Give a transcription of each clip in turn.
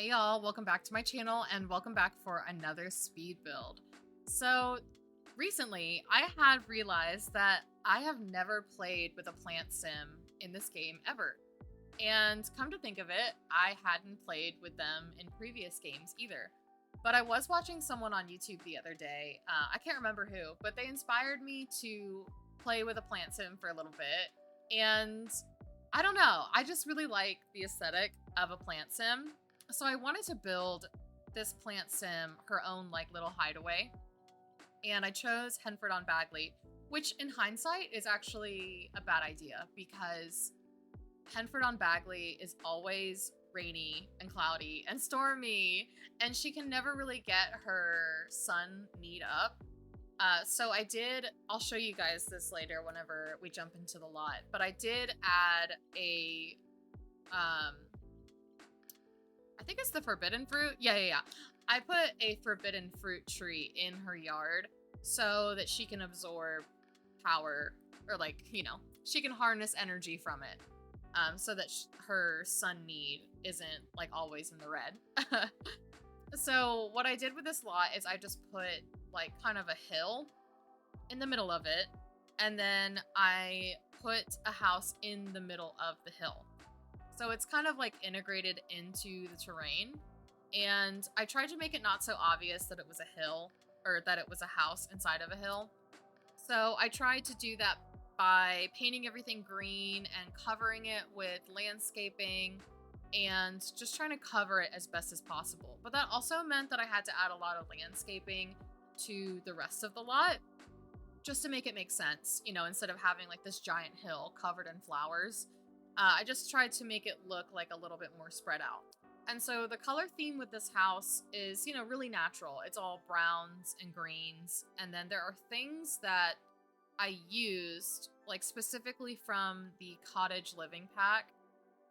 Hey y'all, welcome back to my channel and welcome back for another speed build. So recently I had realized that I have never played with a plant sim in this game ever. And come to think of it, I hadn't played with them in previous games either. But I was watching someone on YouTube the other day, I can't remember who, but they inspired me to play with a plant sim for a little bit. And I don't know, I just really like the aesthetic of a plant sim. So I wanted to build this plant sim her own like little hideaway. And I chose Henford on Bagley, which in hindsight is actually a bad idea because Henford on Bagley is always rainy and cloudy and stormy, and she can never really get her sun need up. I'll show you guys this later whenever we jump into the lot, but I did add a, I think it's the forbidden fruit. Yeah. I put a forbidden fruit tree in her yard so that she can absorb power or she can harness energy from it. So that her sun need isn't like always in the red. So what I did with this lot is I just put like kind of a hill in the middle of it. And then I put a house in the middle of the hill. So it's kind of like integrated into the terrain. And I tried to make it not so obvious that it was a hill or that it was a house inside of a hill. So I tried to do that by painting everything green and covering it with landscaping and just trying to cover it as best as possible. But that also meant that I had to add a lot of landscaping to the rest of the lot just to make it make sense, instead of having like this giant hill covered in flowers. I just tried to make it look like a little bit more spread out. And so the color theme with this house is, really natural. It's all browns and greens. And then there are things that I used, like specifically from the cottage living pack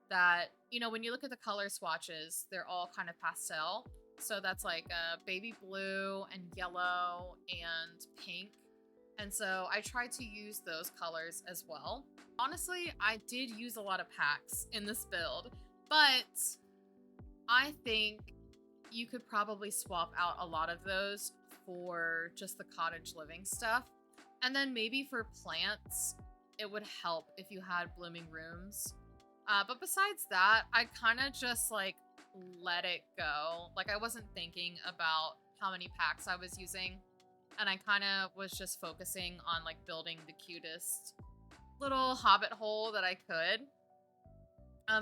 that, when you look at the color swatches, they're all kind of pastel. So that's like baby blue and yellow and pink. And so I tried to use those colors as well. Honestly, I did use a lot of packs in this build, but I think you could probably swap out a lot of those for just the cottage living stuff. And then maybe for plants, it would help if you had blooming rooms. But besides that, I kind of just like let it go. Like I wasn't thinking about how many packs I was using. And I kind of was just focusing on like building the cutest little hobbit hole that I could.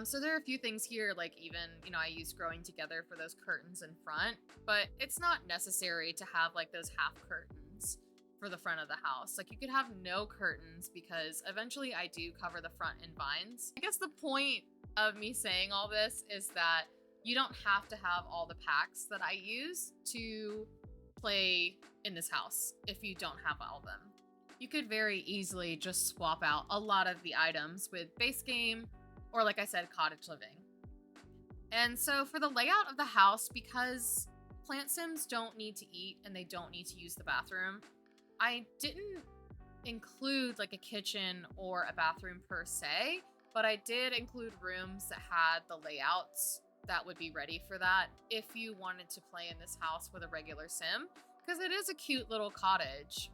So there are a few things here, like even, I used growing together for those curtains in front, but it's not necessary to have like those half curtains for the front of the house. Like you could have no curtains because eventually I do cover the front in vines. I guess the point of me saying all this is that you don't have to have all the packs that I use to play in this house if you don't have all of them. You could very easily just swap out a lot of the items with base game or, like I said, cottage living. And so for the layout of the house, because plant sims don't need to eat and they don't need to use the bathroom, I didn't include like a kitchen or a bathroom per se, but I did include rooms that had the layouts that would be ready for that if you wanted to play in this house with a regular sim, because it is a cute little cottage,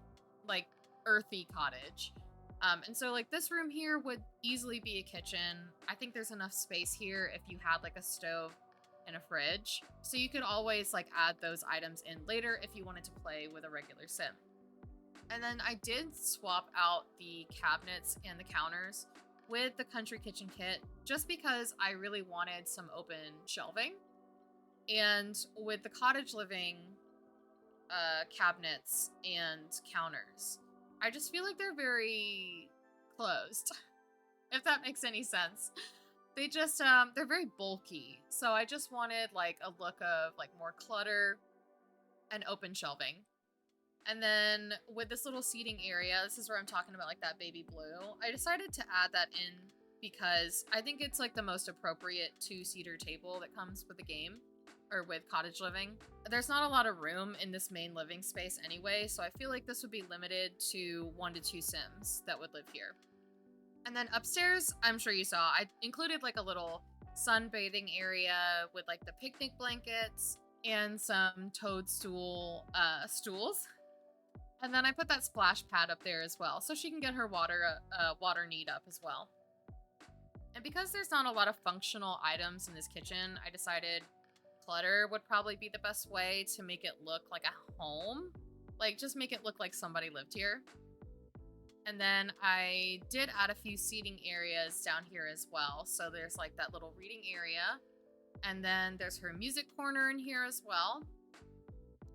like earthy cottage. And so like this room here would easily be a kitchen. I think there's enough space here if you had like a stove and a fridge. So you could always like add those items in later if you wanted to play with a regular sim. And then I did swap out the cabinets and the counters with the country kitchen kit just because I really wanted some open shelving. And with the cottage living cabinets and counters, I just feel like they're very closed, if that makes any sense. They just, they're very bulky. So I just wanted like a look of like more clutter and open shelving. And then with this little seating area, this is where I'm talking about like that baby blue. I decided to add that in because I think it's like the most appropriate 2-seater table that comes with the game or with cottage living. There's not a lot of room in this main living space anyway, so I feel like this would be limited to 1 to 2 sims that would live here. And then upstairs, I'm sure you saw, I included like a little sunbathing area with like the picnic blankets and some toadstool stools. And then I put that splash pad up there as well, so she can get her water need up as well. And because there's not a lot of functional items in this kitchen, I decided clutter would probably be the best way to make it look like a home. Like, just make it look like somebody lived here. And then I did add a few seating areas down here as well. So there's like that little reading area. And then there's her music corner in here as well.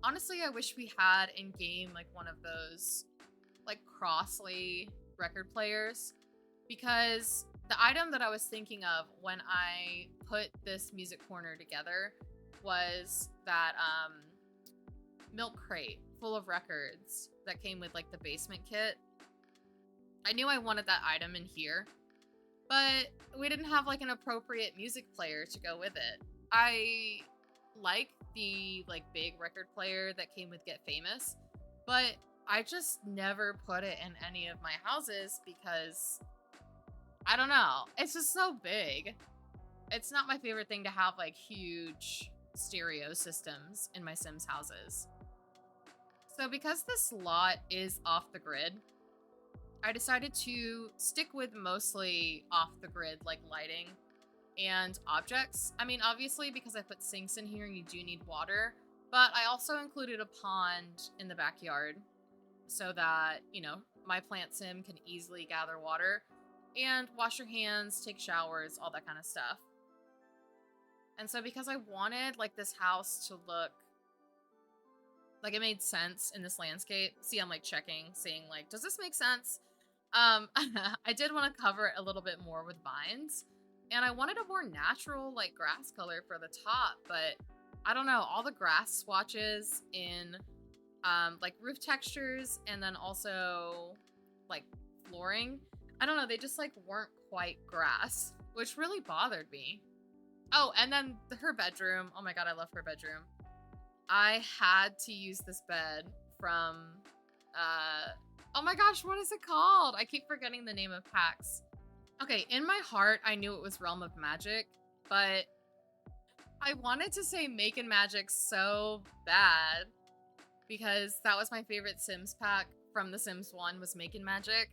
Honestly, I wish we had in game like one of those like crossley record players, because the item that I was thinking of when I put this music corner together was that milk crate full of records that came with like the basement kit. I knew I wanted that item in here, but we didn't have like an appropriate music player to go with it. I like the like big record player that came with Get Famous, but I just never put it in any of my houses because I don't know, it's just so big. It's not my favorite thing to have like huge stereo systems in my Sims houses. So because this lot is off the grid, I decided to stick with mostly off the grid like lighting and objects. I mean, obviously, because I put sinks in here, you do need water, but I also included a pond in the backyard so that, you know, my plant sim can easily gather water and wash your hands, take showers, all that kind of stuff. And so because I wanted like this house to look like it made sense in this landscape, see, I'm like checking, seeing like, does this make sense? I did want to cover it a little bit more with vines, and I wanted a more natural like grass color for the top, but I don't know, all the grass swatches in like roof textures and then also like flooring, I don't know, they just like weren't quite grass, which really bothered me. Oh, and then her bedroom. Oh my god, I love her bedroom. I had to use this bed from oh my gosh, what is it called? I keep forgetting the name of packs. Okay, in my heart, I knew it was Realm of Magic, but I wanted to say Making Magic so bad because that was my favorite Sims pack from The Sims 1 was Making Magic.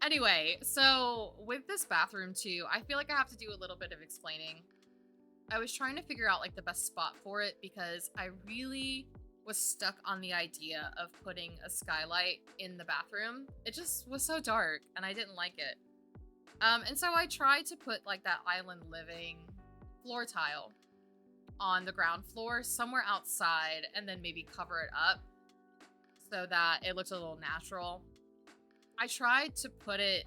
Anyway, so with this bathroom too, I feel like I have to do a little bit of explaining. I was trying to figure out like the best spot for it because I really was stuck on the idea of putting a skylight in the bathroom. It just was so dark and I didn't like it. And so I tried to put like that island living floor tile on the ground floor somewhere outside and then maybe cover it up so that it looked a little natural. I tried to put it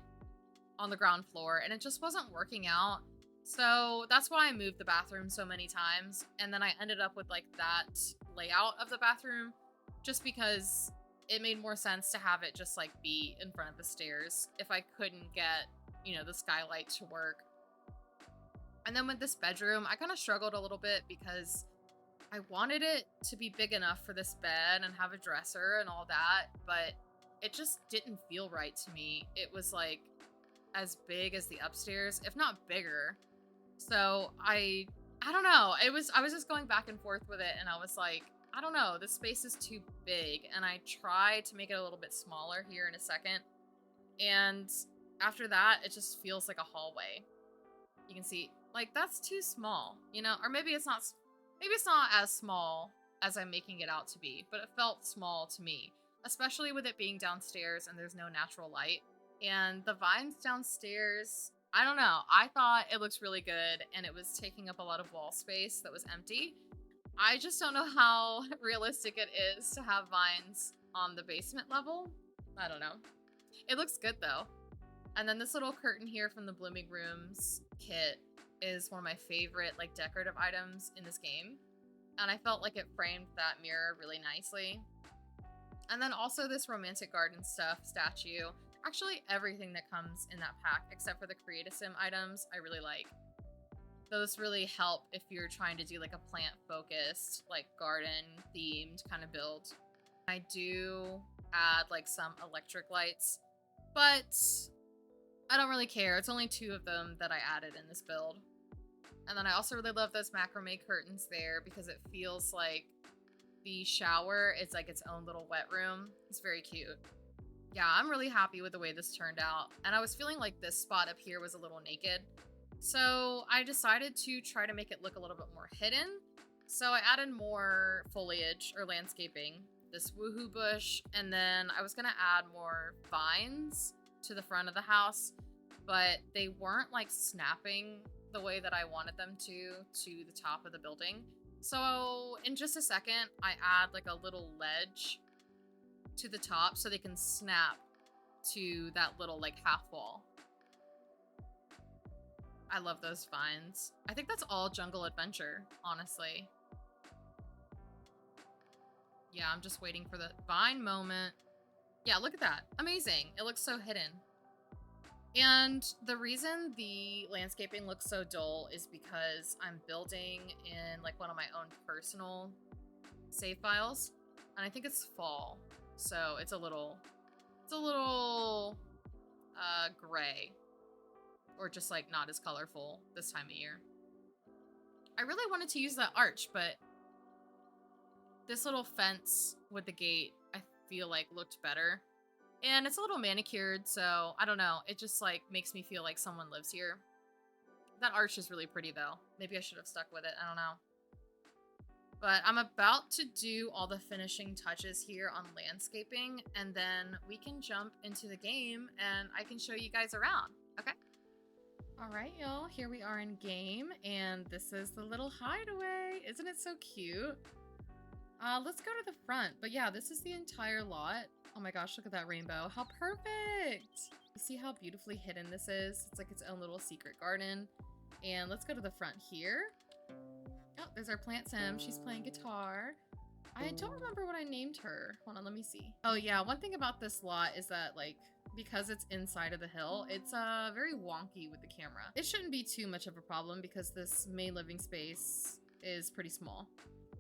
on the ground floor and it just wasn't working out. So that's why I moved the bathroom so many times. And then I ended up with like that layout of the bathroom just because it made more sense to have it just like be in front of the stairs if I couldn't get, you know, the skylight to work. And then with this bedroom, I kind of struggled a little bit because I wanted it to be big enough for this bed and have a dresser and all that, but it just didn't feel right to me. It was like as big as the upstairs, if not bigger. So I don't know. I was just going back and forth with it and I was like, I don't know, this space is too big. And I tried to make it a little bit smaller here in a second. And after that, it just feels like a hallway. You can see, like, that's too small, you know? Or maybe it's not as small as I'm making it out to be, but it felt small to me, especially with it being downstairs and there's no natural light. And the vines downstairs, I don't know. I thought it looks really good and it was taking up a lot of wall space that was empty. I just don't know how realistic it is to have vines on the basement level. I don't know. It looks good though. And then this little curtain here from the Blooming Rooms kit is one of my favorite like decorative items in this game. And I felt like it framed that mirror really nicely. And then also this romantic garden stuff statue. Actually, everything that comes in that pack, except for the Create-A-Sim items, I really like. Those really help if you're trying to do like a plant-focused, like garden-themed kind of build. I do add like some electric lights, but I don't really care. It's only 2 of them that I added in this build. And then I also really love those macrame curtains there because it feels like the shower is like its own little wet room. It's very cute. Yeah, I'm really happy with the way this turned out. And I was feeling like this spot up here was a little naked. So I decided to try to make it look a little bit more hidden. So I added more foliage or landscaping, this woohoo bush, and then I was gonna add more vines to the front of the house, but they weren't like snapping the way that I wanted them to the top of the building. So in just a second, I add like a little ledge to the top so they can snap to that little like half wall. I love those vines. I think that's all Jungle Adventure, honestly. Yeah, I'm just waiting for the vine moment. Yeah, look at that. Amazing. It looks so hidden. And the reason the landscaping looks so dull is because I'm building in like one of my own personal save files. And I think it's fall. So it's a little gray. Or just like not as colorful this time of year. I really wanted to use that arch, but this little fence with the gate, I feel like looked better. And it's a little manicured, so I don't know. It just like makes me feel like someone lives here. That arch is really pretty though. Maybe I should have stuck with it. I don't know. But I'm about to do all the finishing touches here on landscaping, and then we can jump into the game and I can show you guys around. Okay? All right, y'all, here we are in game, and this is the little hideaway. Isn't it so cute? Let's go to the front, but yeah, this is the entire lot. Oh my gosh, look at that rainbow. How perfect! You see how beautifully hidden this is? It's like its own little secret garden. And let's go to the front here. Oh, there's our plant sim. She's playing guitar. I don't remember what I named her. Hold on, let me see. Oh yeah, one thing about this lot is that like, because it's inside of the hill, it's very wonky with the camera. It shouldn't be too much of a problem because this main living space is pretty small.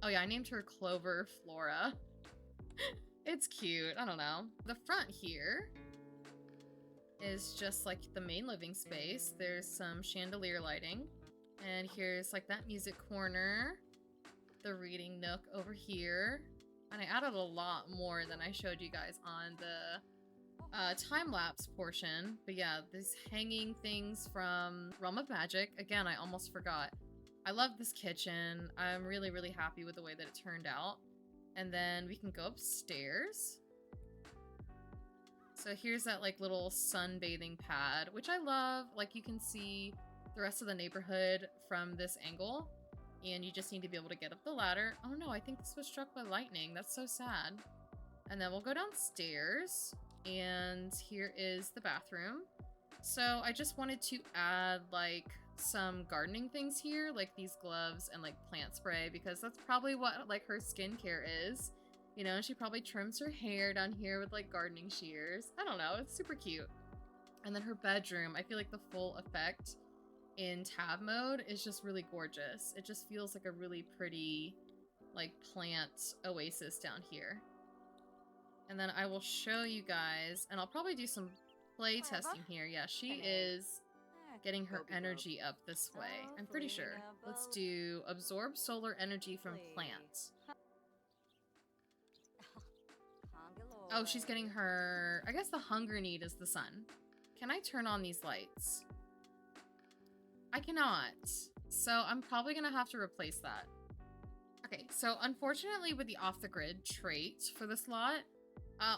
Oh yeah, I named her Clover Flora. It's cute, I don't know. The front here is just like the main living space. There's some chandelier lighting. And here's like that music corner. The reading nook over here. And I added a lot more than I showed you guys on the time-lapse portion. But yeah, these hanging things from Realm of Magic. Again, I almost forgot. I love this kitchen. I'm really, really happy with the way that it turned out. And then we can go upstairs. So here's that like little sunbathing pad, which I love. Like you can see the rest of the neighborhood from this angle. And you just need to be able to get up the ladder. Oh no, I think this was struck by lightning. That's so sad. And then we'll go downstairs. And here is the bathroom. So I just wanted to add like some gardening things here, like these gloves and like plant spray, because that's probably what like her skincare is. You know, she probably trims her hair down here with like gardening shears. I don't know, it's super cute. And then her bedroom, I feel like the full effect in tab mode is just really gorgeous. It just feels like a really pretty like plant oasis down here. And then I will show you guys, and I'll probably do some play testing here. Yeah, she is getting her energy up this way. I'm pretty sure. Let's do absorb solar energy from plants. Oh, she's getting her... I guess the hunger need is the sun. Can I turn on these lights? I cannot. So I'm probably going to have to replace that. Okay, so unfortunately with the off-the-grid trait for this lot,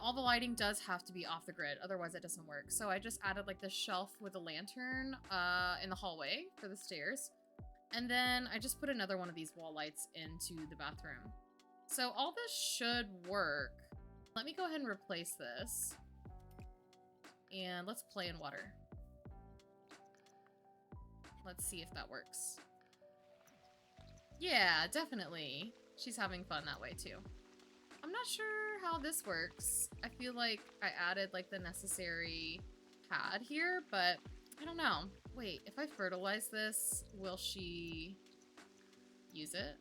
all the lighting does have to be off the grid, otherwise it doesn't work. So I just added like the shelf with a lantern in the hallway for the stairs. And then I just put another one of these wall lights into the bathroom. So all this should work. Let me go ahead and replace this. And let's play in water. Let's see if that works. Yeah, definitely. She's having fun that way too. I'm not sure how this works. I feel like I added like the necessary pad here, but I don't know. Wait, if I fertilize this, will she use it?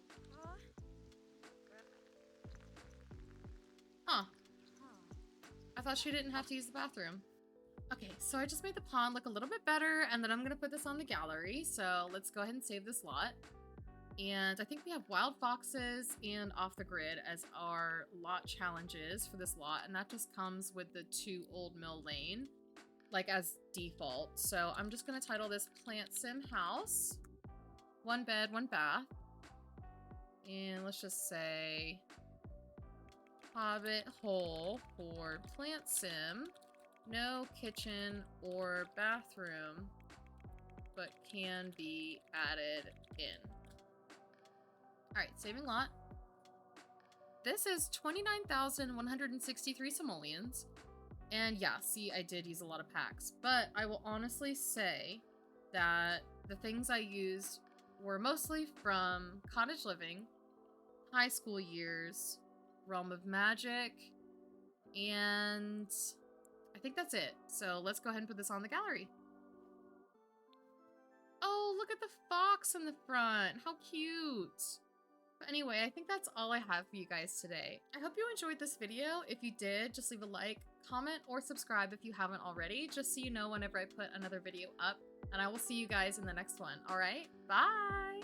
Huh. I thought she didn't have to use the bathroom. Okay, so I just made the pond look a little bit better, and then I'm gonna put this on the gallery. So let's go ahead and save this lot. And I think we have wild foxes and off the grid as our lot challenges for this lot, and that just comes with the 2 Old Mill Lane, like as default. So I'm just gonna title this Plant Sim House. 1 bed, 1 bath. And let's just say Hobbit hole for Plant Sim. No kitchen or bathroom, but can be added in. All right, saving lot. This is 29,163 simoleons. And yeah, see, I did use a lot of packs, but I will honestly say that the things I used were mostly from Cottage Living, High School Years, Realm of Magic, and I think that's it. So let's go ahead and put this on the gallery. Oh, look at the fox in the front. How cute. But anyway, I think that's all I have for you guys today. I hope you enjoyed this video. If you did, just leave a like, comment, or subscribe if you haven't already, just so you know whenever I put another video up. And I will see you guys in the next one. All right, bye!